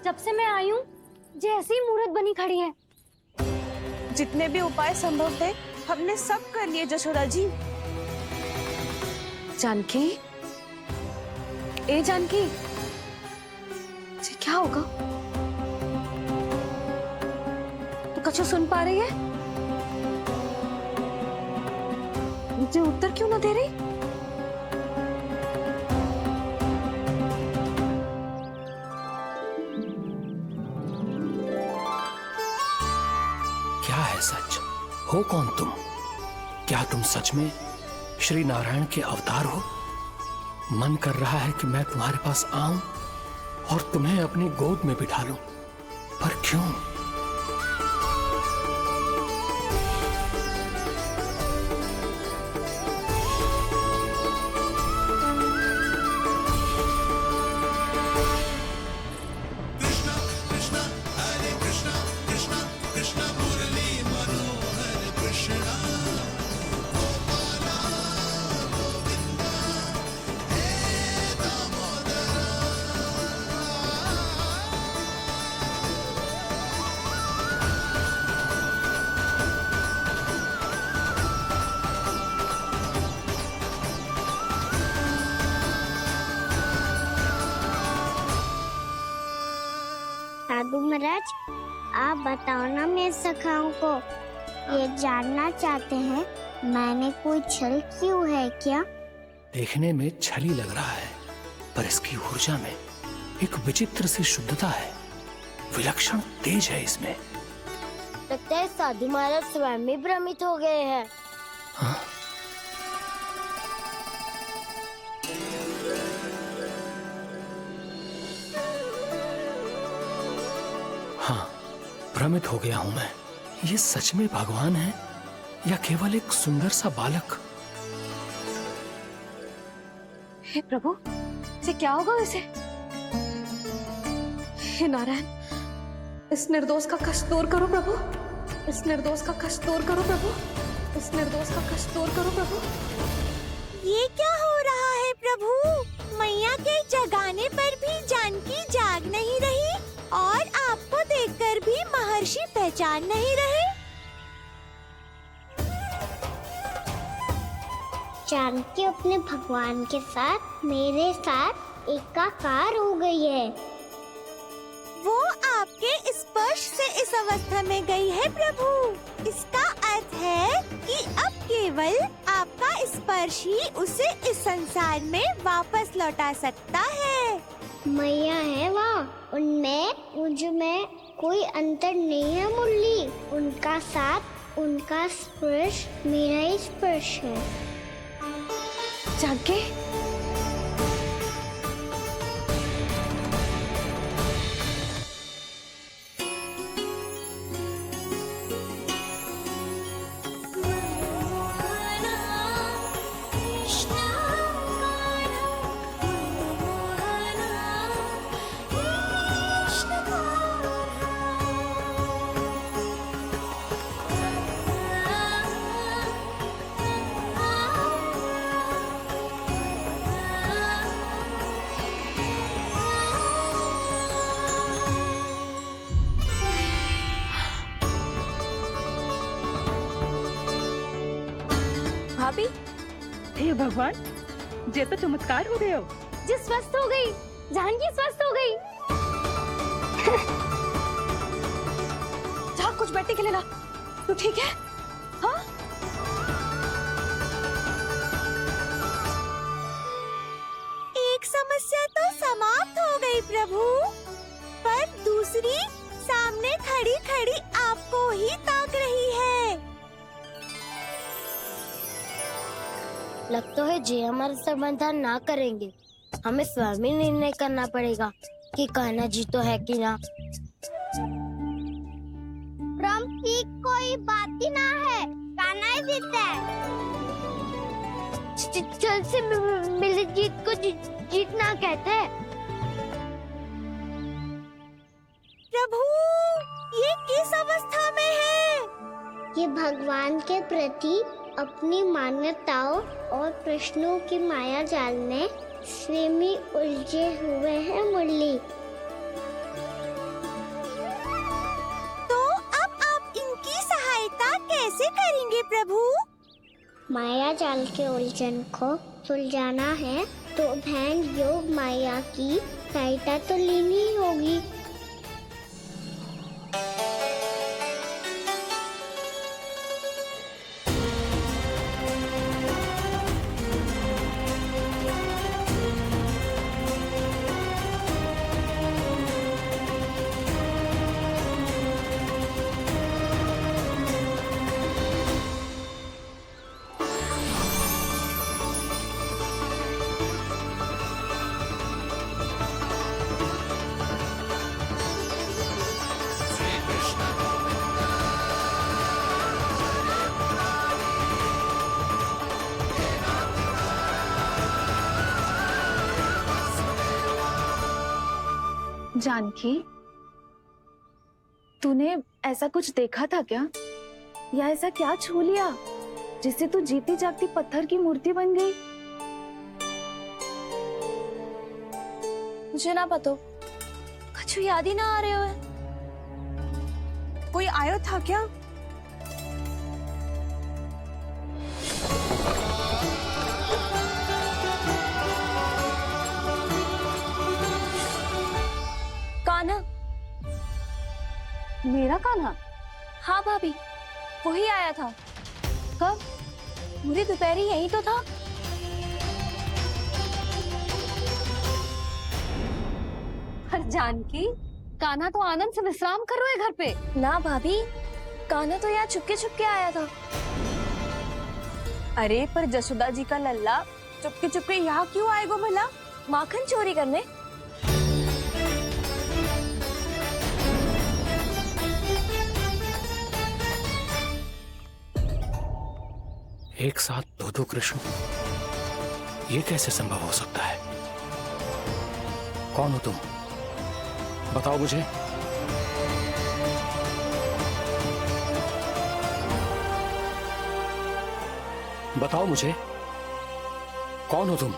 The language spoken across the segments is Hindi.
जब से मैं आई हूँ जैसी ही मूर्त बनी खड़ी है। जितने भी उपाय संभव थे हमने सब कर लिए जशोदा जी। जानकी, ए जानकी, ये क्या होगा? तू कछु सुन पा रही है? मुझे उत्तर क्यों ना दे रही? क्या है सच? हो कौन तुम? क्या तुम सच में श्री नारायण के अवतार हो? मन कर रहा है कि मैं तुम्हारे पास आऊं और तुम्हें अपनी गोद में बिठा लूं, पर क्यों? साधु महाराज, आप बताओ ना मेरे सखाओं को, ये जानना चाहते हैं मैंने कोई छल क्यों है क्या? देखने में छली लग रहा है, पर इसकी ऊर्जा में एक विचित्र सी शुद्धता है, विलक्षण तेज है इसमें। लगता है साधु महाराज स्वयं ही भ्रमित हो गए हैं। हाँ? हाँ, भ्रमित हो गया हूं मैं। ये सच में भगवान है या केवल एक सुंदर सा बालक? हे प्रभु, ये क्या होगा वैसे? हे नारायण, इस निर्दोष का कष्ट दूर करो प्रभु, इस निर्दोष का कष्ट दूर करो प्रभु, इस निर्दोष का कष्ट दूर करो प्रभु। ये क्या हो रहा है प्रभु? मैया के जगाने पर भी जानकी जाग नहीं रही और आपको देखकर भी महर्षि पहचान नहीं रहे। जानकी अपने भगवान के साथ मेरे साथ एकाकार हो गई है। वो आपके स्पर्श से इस अवस्था में गई है प्रभु। इसका अर्थ है कि अब केवल आपका स्पर्श ही उसे इस संसार में वापस लौटा सकता है। मैया है वहाँ, उनमें मुझ में कोई अंतर नहीं है मुरली। उनका साथ, उनका स्पर्श मेरा ही स्पर्श है। जानकी, भाभी, हे भगवान, ये तो चमत्कार हो गए हो। जी स्वस्थ हो गई, जानकी स्वस्थ हो गई। जा कुछ बैठने के लिए ला। तू ठीक है? हाँ? एक समस्या तो समाप्त हो गई प्रभु, पर दूसरी सामने खड़ी खड़ी आपको ही ताक रही है। लगता है जी हमारा समाधान ना करेंगे। हमें स्वयं ही निर्णय करना पड़ेगा कि कहना जी तो है कि ना। भ्रम की कोई बात ही ना है, कहना ही जीता है। चल से मिली जीत को जीतना कहते हैं। प्रभु, ये किस अवस्था में है? ये भगवान के प्रति अपनी मान्यताओं और प्रश्नों की माया जाल में स्वयं ही उलझे हुए हैं मुरली। कैसे करेंगे प्रभु? माया जाल के उलझन को सुलझाना है तो बहन योग माया की सहायता तो लेनी ही होगी। जानकी, तूने ऐसा कुछ देखा था क्या? या ऐसा क्या छू लिया जिससे तू जीती जागती पत्थर की मूर्ति बन गई? मुझे ना पता, कुछ याद ही ना आ रहे हो। कोई आयो था क्या? कान्हा, मेरा कान्हा? हाँ भाभी, वही आया था। कब? पूरी दोपहर यही तो था। हर जानकी, कान्हा तो आनंद से विश्राम कर रहे घर पे। ना भाभी, कान्हा तो यहाँ चुपके चुपके आया था। अरे पर जसोदा जी का लल्ला चुपके चुपके यहाँ क्यों आएगा भला? माखन चोरी करने। एक साथ दो कृष्ण, ये कैसे संभव हो सकता है? कौन हो तुम? बताओ मुझे। बताओ मुझे, कौन हो तुम?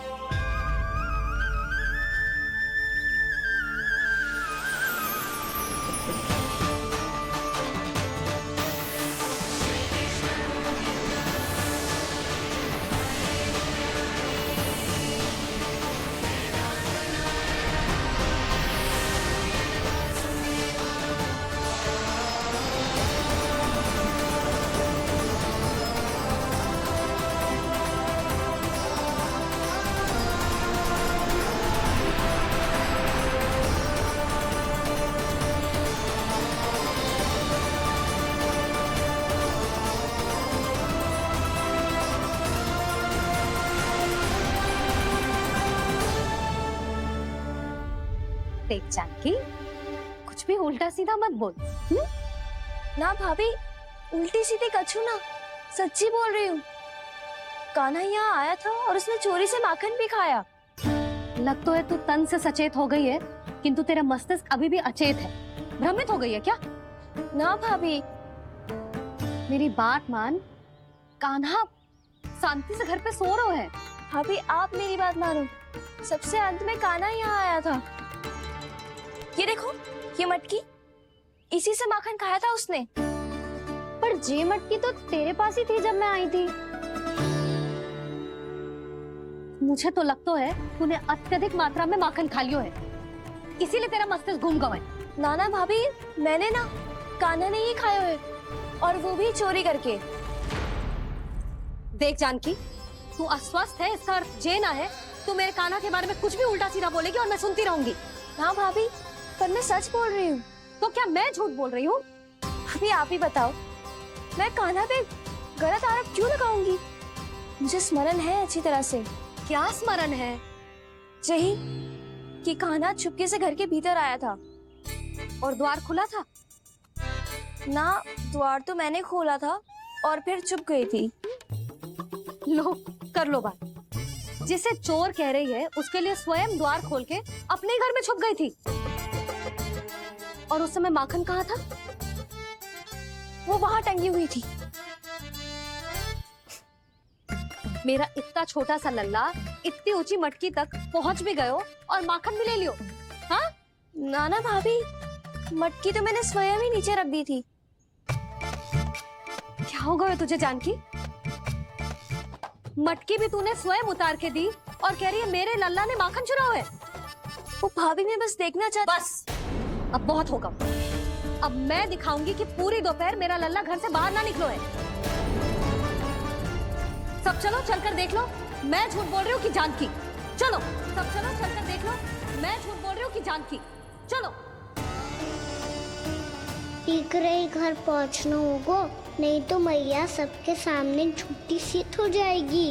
देख जानकी, कुछ भी उल्टा सीधा मत बोल। ना भाभी, उल्टी सीधी कछू ना, सच्ची बोल रही हूँ। कान्हा यहाँ आया था और उसने चोरी से माखन भी खाया। लग तो है तू तन से सचेत हो गई है, किंतु तेरा मस्तिष्क अभी भी अचेत है। भ्रमित हो गई है क्या? ना भाभी, मेरी बात मान। कान्हा शांति से घर पे सो रहा है। भाभी आप मेरी बात मानो, सबसे अंत में कान्हा यहाँ आया था। ये देखो, ये मटकी, इसी से माखन खाया था उसने। पर जे मटकी तो तेरे पास ही थी जब मैं आई थी। मुझे तो लगता है तूने अत्यधिक मात्रा में माखन खा लियो है, इसीलिए तेरा मस्तिष्क घूम गया है। नाना भाभी, मैंने ना, कान्हा ने ही खाया है, और वो भी चोरी करके। देख जानकी, तू अस्वस्थ है, इसका अर्थ जे ना है तू मेरे कान्हा के बारे में कुछ भी उल्टा सीधा बोलेगी और मैं सुनती रहूंगी। हाँ भाभी, पर मैं सच बोल रही हूँ। तो क्या मैं झूठ बोल रही हूँ? अभी आप ही बताओ, मैं कान्हा पे गलत आरोप क्यों लगाऊंगी? मुझे स्मरण है अच्छी तरह से। क्या स्मरण है? यही कि कान्हा चुपके से घर के भीतर आया था और द्वार खुला था। ना, द्वार तो मैंने खोला था और फिर चुप गई थी। लो, कर लो बात। जिसे चोर कह रही है उसके लिए स्वयं द्वार खोल के अपने घर में छुप गई थी। और उस समय माखन कहाँ था? वो वहां टंगी हुई थी। मेरा इतना छोटा सा लल्ला इतनी ऊंची मटकी तक पहुंच भी गयो और माखन भी ले लियो। हाँ? नाना भाभी, मटकी तो मैंने स्वयं ही नीचे रख दी थी। क्या हो गया तुझे जानकी? मटकी भी तूने स्वयं उतार के दी और कह रही है मेरे लल्ला ने माखन चुराया है। वो भाभी मैं बस देखना चाहती। बस अब बहुत होगा। अब मैं दिखाऊंगी कि पूरी दोपहर मेरा लल्ला घर से बाहर ना निकलो है। सब चलो चलकर देख लो मैं झूठ बोल रही हूँ कि जानकी। चलो सब चलो चलकर देख लो मैं झूठ बोल रही हूँ कि जानकी। चलो शीघ्र ही घर पहुंचना होगा, नहीं तो मैया सबके सामने झूठी सिद्ध हो जाएगी।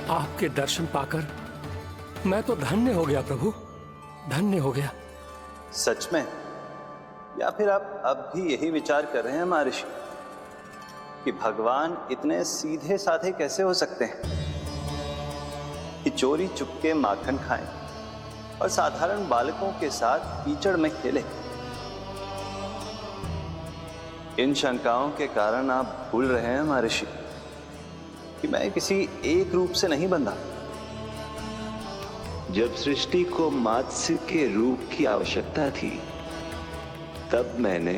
आपके दर्शन पाकर मैं तो धन्य हो गया प्रभु, धन्य हो गया। सच में? या फिर आप अब भी यही विचार कर रहे हैं महर्षि कि भगवान इतने सीधे साधे कैसे हो सकते हैं कि चोरी चुपके माखन खाएं और साधारण बालकों के साथ कीचड़ में खेले? इन शंकाओं के कारण आप भूल रहे हैं महर्षि कि मैं किसी एक रूप से नहीं बंधा। जब सृष्टि को मत्स्य के रूप की आवश्यकता थी तब मैंने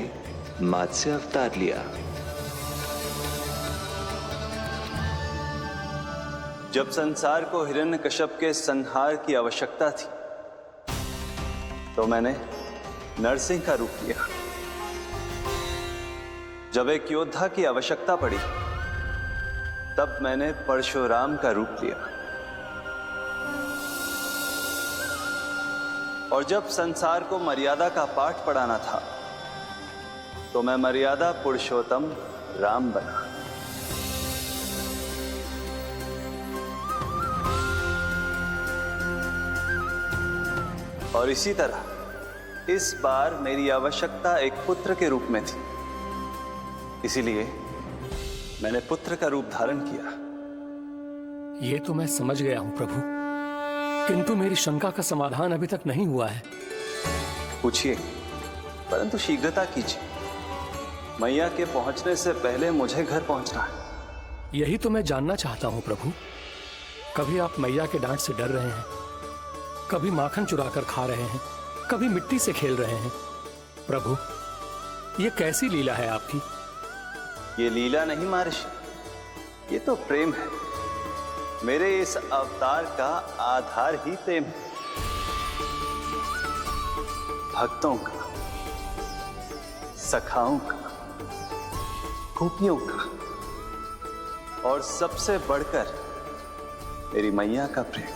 मत्स्य अवतार लिया। जब संसार को हिरण्यकश्यप के संहार की आवश्यकता थी तो मैंने नरसिंह का रूप लिया। जब एक योद्धा की आवश्यकता पड़ी तब मैंने परशुराम का रूप लिया। और जब संसार को मर्यादा का पाठ पढ़ाना था तो मैं मर्यादा पुरुषोत्तम राम बना। और इसी तरह इस बार मेरी आवश्यकता एक पुत्र के रूप में थी, इसीलिए मैंने पुत्र का रूप धारण किया। ये तो मैं समझ गया हूं प्रभु, किंतु मेरी शंका का समाधान अभी तक नहीं हुआ है। पूछिए, परंतु शीघ्रता कीजिए। मैया के पहुंचने से पहले मुझे घर पहुंचना है। यही तो मैं जानना चाहता हूं प्रभु। कभी आप मैया के डांट से डर रहे हैं, कभी माखन चुराकर खा रहे हैं, कभी मिट्टी से खेल रहे हैं। प्रभु, ये कैसी लीला है आपकी? ये लीला नहीं महर्षि, ये तो प्रेम है। मेरे इस अवतार का आधार ही प्रेम है। भक्तों का, सखाओं का, गोपियों का और सबसे बढ़कर मेरी मैया का प्रेम।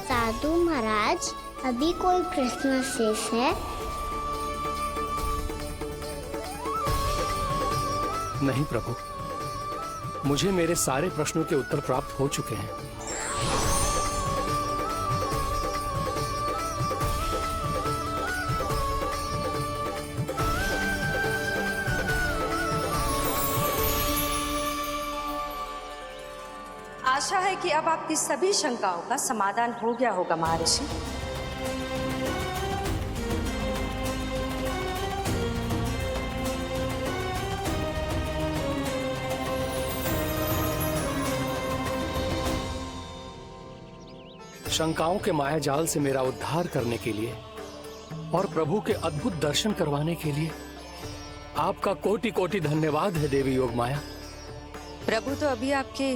साधु महाराज, अभी कोई प्रश्न शेष है? नहीं प्रभु, मुझे मेरे सारे प्रश्नों के उत्तर प्राप्त हो चुके हैं। आशा है कि अब आपकी सभी शंकाओं का समाधान हो गया होगा महर्षि। शंकाओं के मायाजाल से मेरा उद्धार करने के लिए और प्रभु के अद्भुत दर्शन करवाने के लिए आपका कोटि कोटि धन्यवाद है देवी योगमाया। प्रभु तो अभी आपके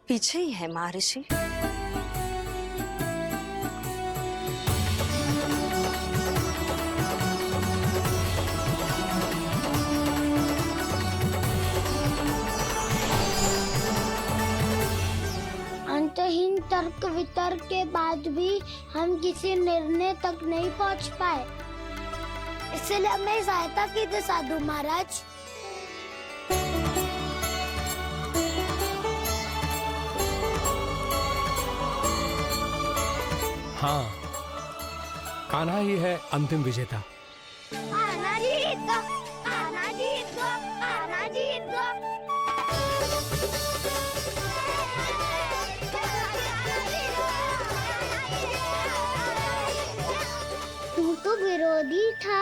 पीछे ही है महर्षि। अंतहीन तर्क वितर्क के बाद भी हम किसी निर्णय तक नहीं पहुंच पाए, इसलिए हमें सहायता कीजिए साधु महाराज। हाँ, कान्हा ही है अंतिम विजेता। आना जीत गो, आना जीत गो, आना जीत गो। तू तो विरोधी था,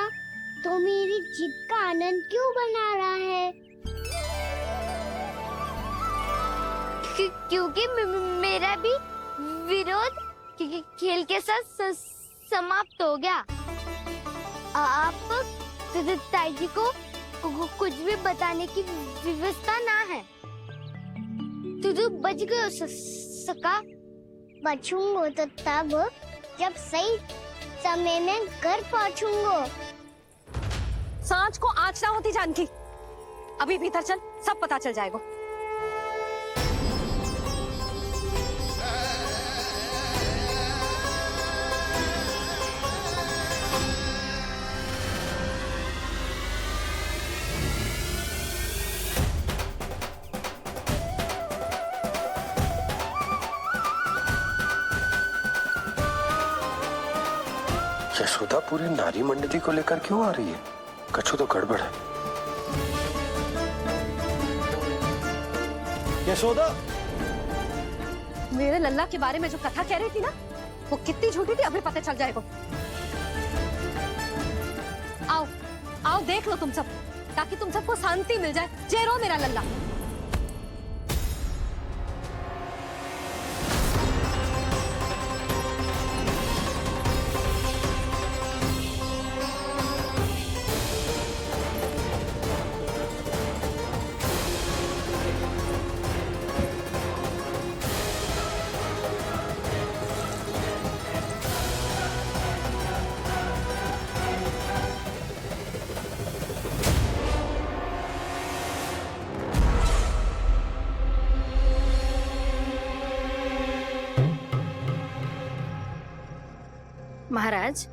तो मेरी जीत का आनंद क्यों बना रहा है? क्योंकि मेरा भी विरोध खेल के साथ समाप्त हो गया। आप ताई जी को कुछ भी बताने की व्यवस्था ना है। तू बच गयो सका। बचूंगो तो तब जब सही समय में घर पहुंचूंगो। सांच को आँच ना होती जानकी। अभी भीतर चल, सब पता चल जाएगा। यशोदा पूरी नारी मंडली को लेकर क्यों आ रही है? कछु तो गड़बड़ है। यशोदा, मेरे लल्ला के बारे में जो कथा कह रही थी ना, वो कितनी झूठी थी अभी पता चल जाएगा। आओ आओ देख लो तुम सब, ताकि तुम सबको शांति मिल जाए। जेरो मेरा लल्ला। महाराज,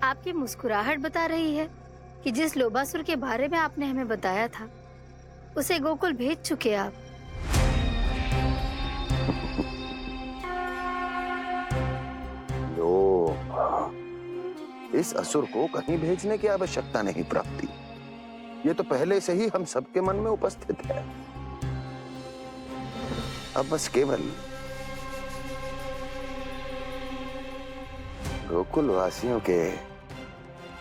आपकी मुस्कुराहट बता रही है कि जिस लोबासुर के बारे में आपने हमें बताया था, उसे गोकुल भेज चुके आप। इस असुर को कहीं भेजने की आवश्यकता नहीं प्राप्ति। ये तो पहले से ही हम सबके मन में उपस्थित है। अब बस केवल गोकुल वासियों के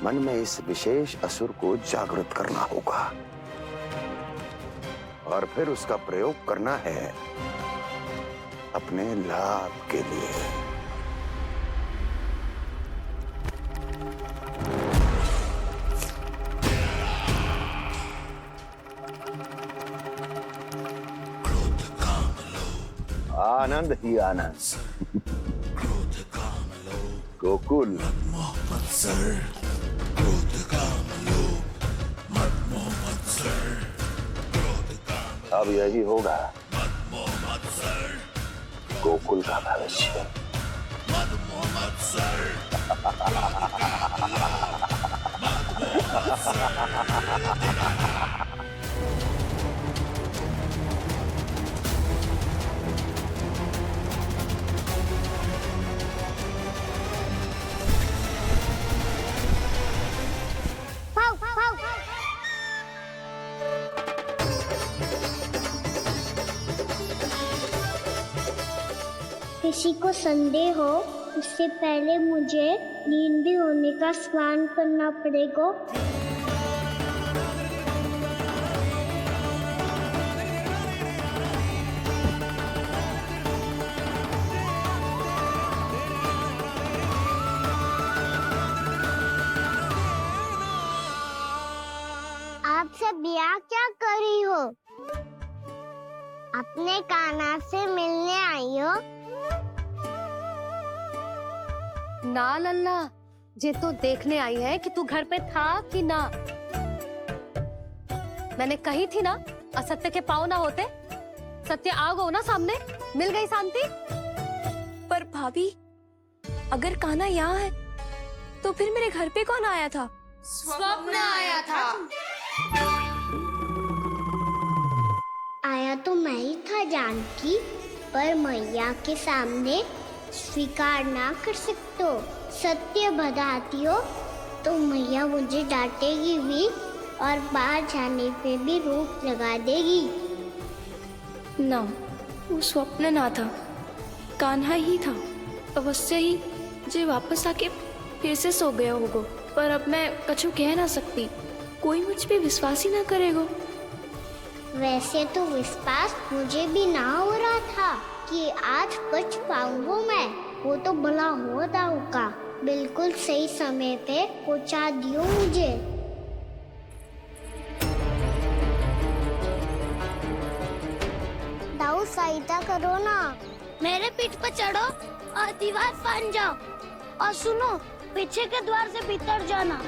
मन में इस विशेष असुर को जागृत करना होगा और फिर उसका प्रयोग करना है अपने लाभ के लिए। आनंद ही आनंद। गोकुल अब यही होगा गोकुल का भविष्य। किसी को संदेह हो, उससे पहले मुझे नींद भी होने का स्नान करना पड़ेगा। आप सब यहाँ क्या कर रही हो? अपने कान्हा से मिलने आई हो? ना लल्ला, जे तो देखने आई है कि तू घर पे था कि ना। मैंने कही थी ना, असत्य के पांव ना होते। सत्य आ गो ना सामने, मिल गई शांति। पर भाभी, अगर कान्हा यहाँ है तो फिर मेरे घर पे कौन आया था? स्वप्न आया था। आया तो मैं ही था जानकी, पर मैया के सामने स्वीकार ना कर सकते हो। सत्य बताती हो तो मैया मुझे डांटेगी भी और बाहर जाने पे भी रोक लगा देगी। ना, वो स्वप्न ना था, कान्हा ही था। अवश्य ही जे वापस आके फिर से सो गया होगा, पर अब मैं कछु कह ना सकती। कोई मुझ पे विश्वास ही ना करेगा। वैसे तो विश्वास मुझे भी ना हो रहा था कि आज बच पाऊंगा मैं। वो तो भला हो दाऊ का, बिल्कुल सही समय पे पहुंचा दियो मुझे। दाऊ सहायता करो ना, मेरे पीठ पर चढ़ो और दीवार फान जाओ, और सुनो, पीछे के द्वार से भीतर जाना।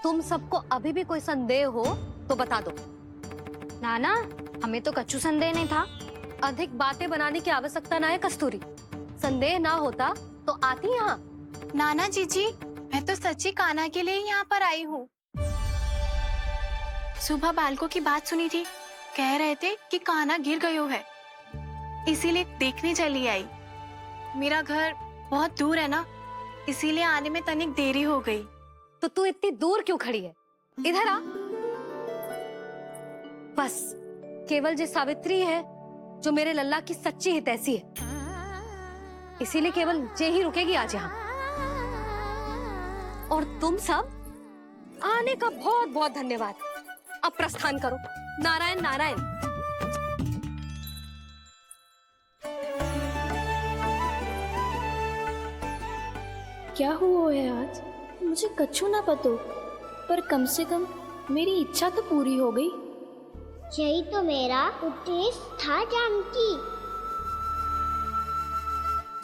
तुम सबको अभी भी कोई संदेह हो तो बता दो। नाना, हमें तो कछु संदेह नहीं था। अधिक बातें बनाने की आवश्यकता ना है कस्तूरी। संदेह ना होता तो आती यहाँ। नाना जीजी, मैं तो सच्ची कान्हा के लिए ही यहाँ पर आई हूँ। सुबह बालकों की बात सुनी थी, कह रहे थे कि कान्हा गिर गयो है, इसीलिए देखने चली आई। मेरा घर बहुत दूर है ना, इसीलिए आने में तनिक देरी हो गई। तो तू इतनी दूर क्यों खड़ी है? इधर आ। बस केवल जे सावित्री है जो मेरे लल्ला की सच्ची हितैषी है, इसीलिए केवल जे ही रुकेगी आज यहाँ। और तुम सब आने का बहुत बहुत धन्यवाद। अब प्रस्थान करो। नारायण नारायण। क्या हुआ है आज? मुझे कछु ना पतो, पर कम से कम मेरी इच्छा तो पूरी हो गई। यही तो मेरा उद्देश्य था जानकी।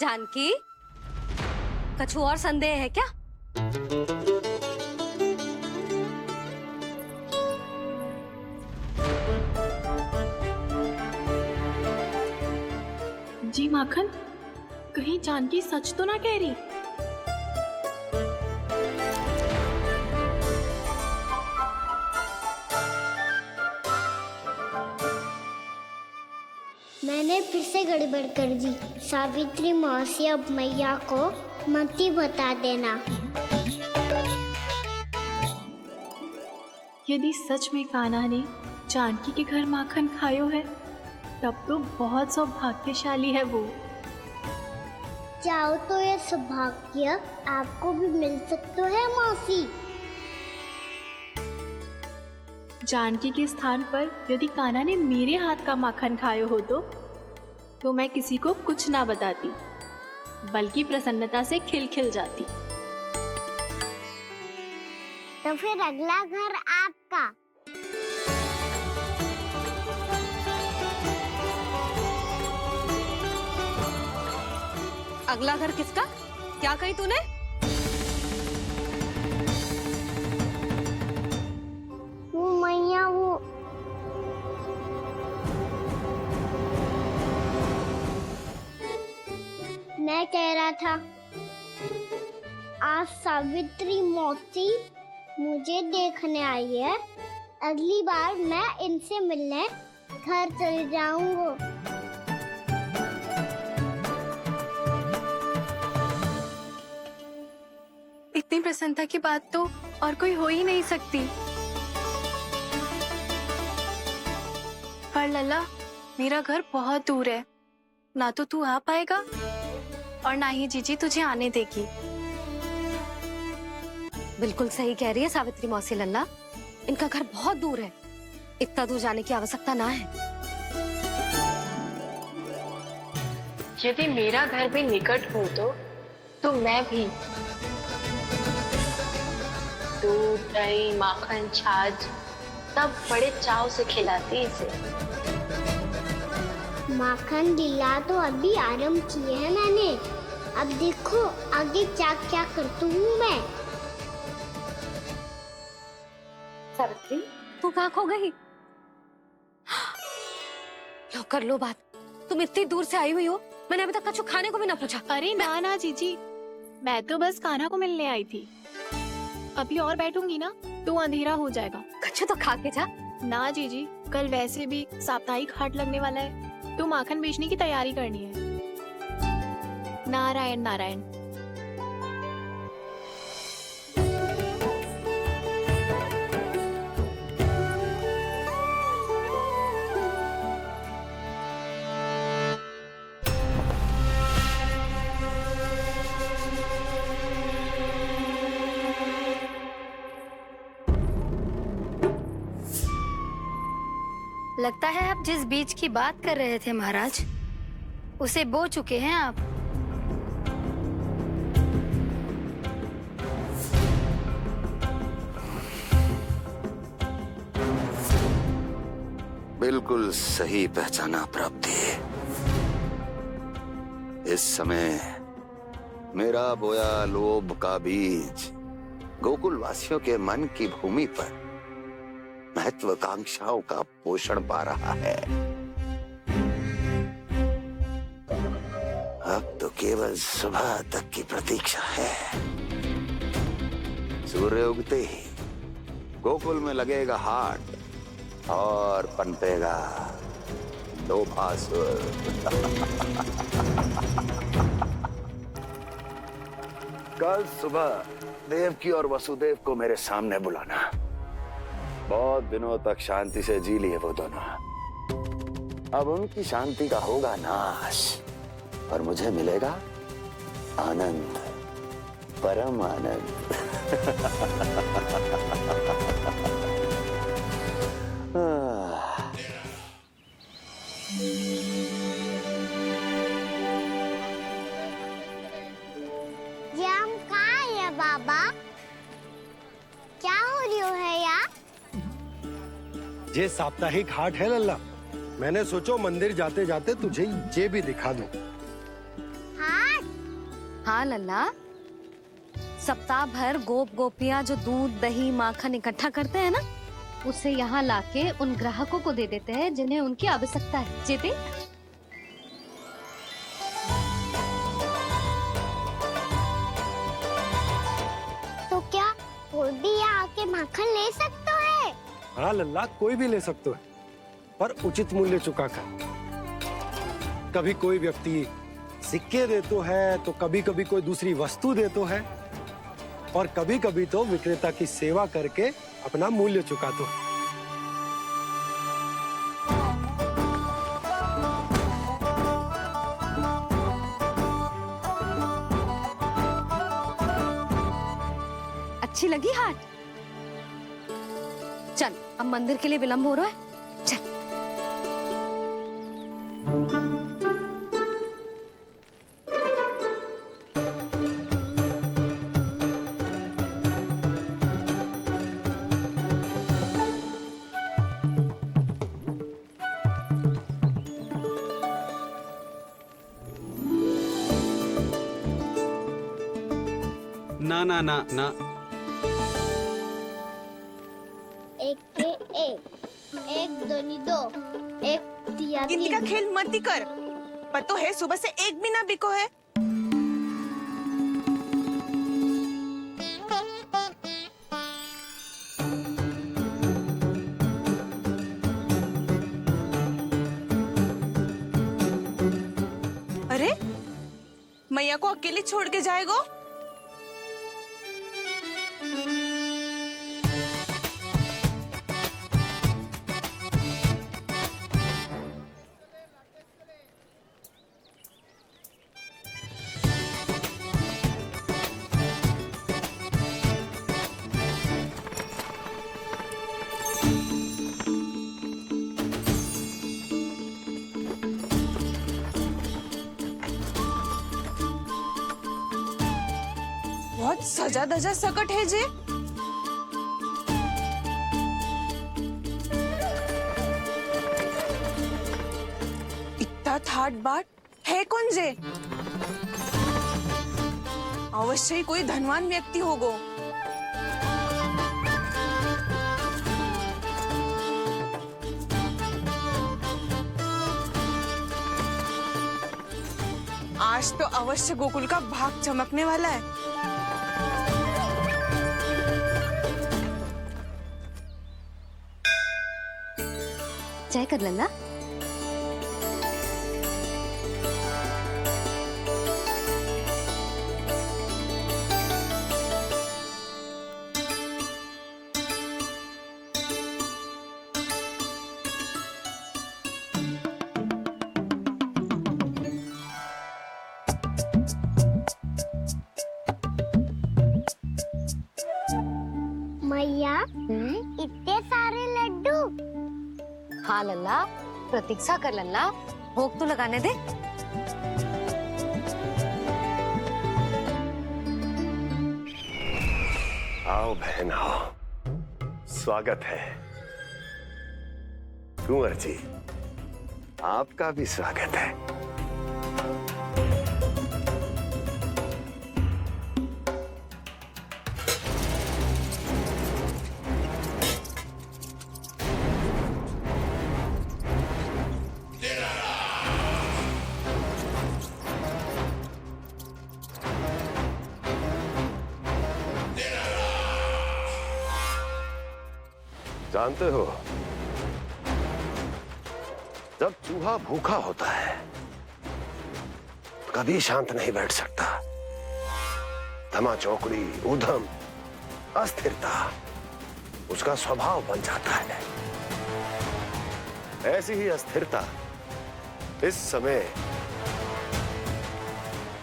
जानकी, कछु और संदेह है क्या? जी माखन, कहीं जानकी सच तो ना कह रही? मैंने फिर से गड़बड़ कर दी। सावित्री मौसी अब मैया को मत ही बता देना। यदि सच में कान्हा ने जानकी के घर माखन खायो है, तब तो बहुत सौभाग्यशाली है वो। चाहो तो ये सौभाग्य आपको भी मिल सकता है मौसी। जानकी के स्थान पर यदि कान्हा ने मेरे हाथ का माखन खायो हो तो मैं किसी को कुछ ना बताती, बल्कि प्रसन्नता से खिलखिल जाती। तो फिर अगला घर आपका। अगला घर किसका? क्या कही तूने? वो मैया, वो मैं कह रहा था, आज सावित्री मौसी मुझे देखने आई है। अगली बार मैं इनसे मिलने घर चले जाऊंगा। इतनी प्रसन्नता की बात तो और कोई हो ही नहीं सकती। पर लल्ला, मेरा घर बहुत दूर है, ना तो तू आ पाएगा और ना ही जीजी तुझे आने देगी। बिल्कुल सही कह रही है सावित्री मौसी लल्ला, इनका घर बहुत दूर है, इतना दूर जाने की आवश्यकता ना है। यदि मेरा घर भी निकट हो तो मैं भी दूध, दही, माखन, छाछ सब बड़े चाव से खिलाती इसे। माखन लीला तो अभी आरंभ की है मैंने, अब देखो आगे क्या क्या करती हूँ मैं। सावित्री, तू कहाँ खो गई? लो कर लो बात। तुम इतनी दूर से आई हुई हो, मैंने अभी तक कुछ खाने को भी ना पूछा। अरे ना ना जीजी, मैं तो बस कान्हा को मिलने आई थी। अभी और बैठूंगी ना तो अंधेरा हो जाएगा। कुछ तो खा के जा। ना जीजी, कल वैसे भी साप्ताहिक हाट लगने वाला है, तो माखन बेचने की तैयारी करनी है। नारायण नारायण। लगता है आप जिस बीज की बात कर रहे थे महाराज, उसे बो चुके हैं आप। बिल्कुल सही पहचाना प्राप्ति। इस समय मेरा बोया लोभ का बीज गोकुल वासियों के मन की भूमि पर महत्वाकांक्षाओं का पोषण पा रहा है। अब तो केवल सुबह तक की प्रतीक्षा है। सूर्य उगते ही गोकुल में लगेगा हाट और पनपेगा लोभासुर। कल सुबह देवकी और वसुदेव को मेरे सामने बुलाना। बहुत दिनों तक शांति से जी लिए वो दोनों, अब उनकी शांति का होगा नाश और मुझे मिलेगा आनंद, परम आनंद। ये हम कहाँ है बाबा? क्या हो रही है यार? ये साप्ताहिक हाट है लल्ला। मैंने सोचो मंदिर जाते जाते तुझे ये भी दिखा दूं। हाट? हाँ लल्ला, सप्ताह भर गोप गोपियां जो दूध, दही, माखन इकट्ठा करते हैं ना, उसे यहाँ लाके उन ग्राहकों को दे देते हैं जिन्हें उनकी आवश्यकता है। जीती? तो क्या कोई भी यहाँ आके माखन ले सकता है? हाँ लल्ला, कोई भी ले सकते है, पर उचित मूल्य चुका कर। कभी कोई व्यक्ति सिक्के देतो है, तो कभी कभी कोई दूसरी वस्तु देतो है, और कभी कभी तो विक्रेता की सेवा करके अपना मूल्य चुकातो है। अच्छी लगी हाट? चल, अब मंदिर के लिए विलंब हो रहा है, चल। ना ना ना ना, एक के एक दोनी दो, एक दिया गिनती का खेल मत ही कर। पतो है सुबह से एक भी ना बिको है। अरे मैया को अकेले छोड़ के जाएगो? सजा धजा सकट है जे। इतना थाट बाट है कौन जे? अवश्य ही कोई धनवान व्यक्ति होगो। आज तो अवश्य गोकुल का भाग चमकने वाला है। जय कर लल्ला। मैया इतने सारे लड्डू। हाँ लल्ला, प्रतीक्षा कर लल्ला, भोग तो लगाने दे। आओ बहन आओ, स्वागत है। कुंवर जी, आपका भी स्वागत है। जानते हो, जब चूहा भूखा होता है तो कभी शांत नहीं बैठ सकता। धमा चौकड़ी, उधम, अस्थिरता उसका स्वभाव बन जाता है। ऐसी ही अस्थिरता इस समय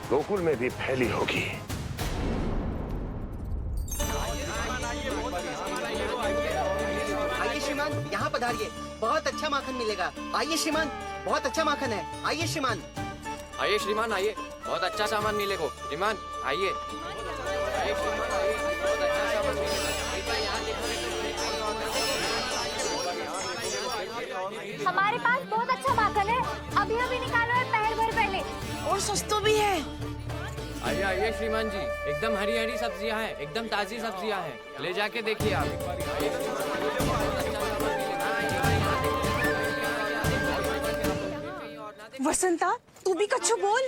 गोकुल में भी फैली होगी। यहाँ पधारिए, बहुत अच्छा माखन मिलेगा। आइए श्रीमान, बहुत अच्छा माखन है। आइए श्रीमान। आइए श्रीमान, आइए, बहुत अच्छा सामान मिलेगा। श्रीमान आइए। आइए श्रीमान, आइए, बहुत अच्छा सामान मिलेगा। हमारे पास बहुत अच्छा माखन है, अभी अभी निकालो है, पहर भर पहले। और सस्ता भी है। आइए आइए श्रीमान जी, एकदम हरी हरी सब्जियां हैं, एकदम ताजी सब्जियां हैं, ले जाके देखिए आप। वसंता, तू भी कच्छु बोल।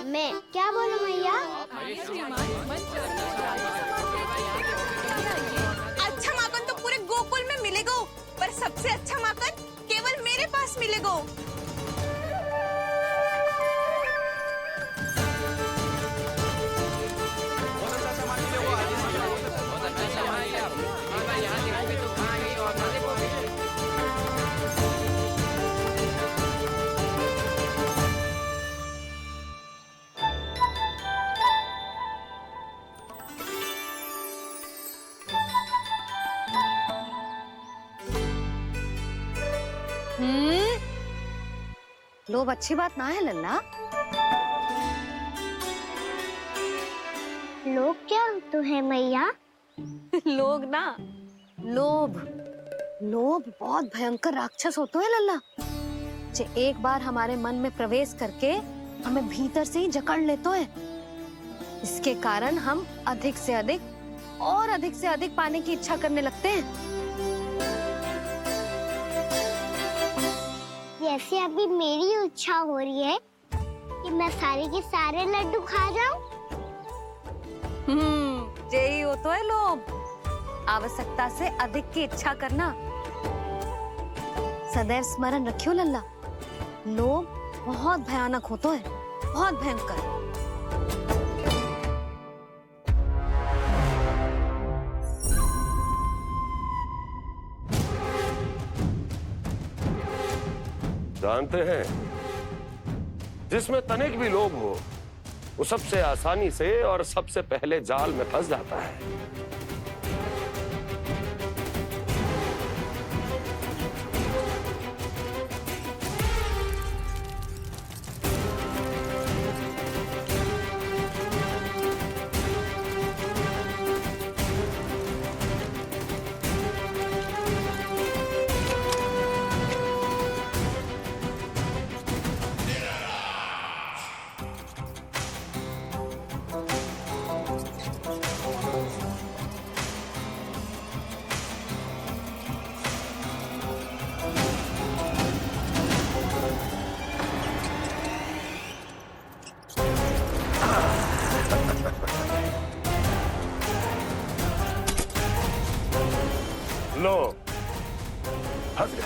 मैं क्या बोलूं मैया? अच्छा माखन तो पूरे गोकुल में मिलेगा, पर सबसे अच्छा माखन केवल मेरे पास मिलेगा। लोभ अच्छी बात ना है लल्ला। लोग क्या तो है मैया? लोग ना, लोभ। लोभ बहुत भयंकर राक्षस होते हैं लल्ला, जो एक बार हमारे मन में प्रवेश करके हमें भीतर से ही जकड़ लेते हैं। इसके कारण हम अधिक से अधिक और अधिक से अधिक पाने की इच्छा करने लगते हैं। जैसे अभी मेरी इच्छा हो रही है कि मैं सारे के सारे लड्डू खा जाऊं। यही हो तो है लोभ, आवश्यकता से अधिक की इच्छा करना। सदैव स्मरण रखियो लल्ला, लोभ बहुत भयानक होता है, बहुत भयंकर। जानते हैं, जिसमें तनिक भी लोभ हो वो सबसे आसानी से और सबसे पहले जाल में फंस जाता है।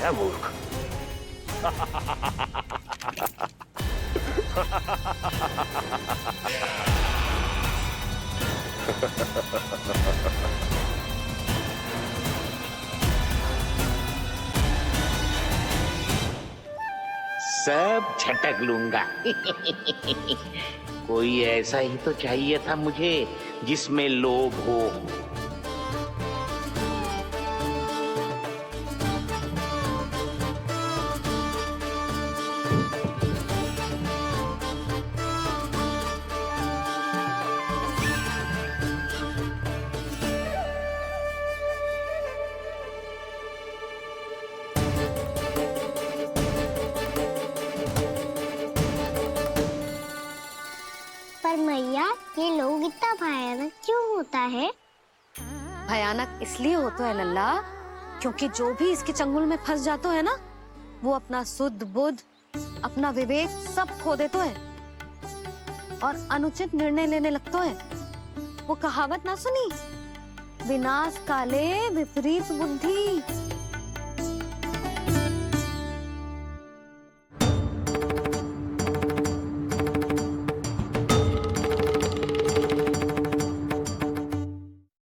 है मूर्ख। सब झटक लूंगा। कोई ऐसा ही तो चाहिए था मुझे जिसमें लोभ हो। पर मैया ये लोग इतना भयानक क्यों होता है? भयानक इसलिए होता है लल्ला, क्योंकि जो भी इसके चंगुल में फंस जाता है ना, वो अपना शुद्ध बुद्ध, अपना विवेक सब खो देता है और अनुचित निर्णय लेने लगता है। वो कहावत ना सुनी, विनाश काले विपरीत बुद्धि।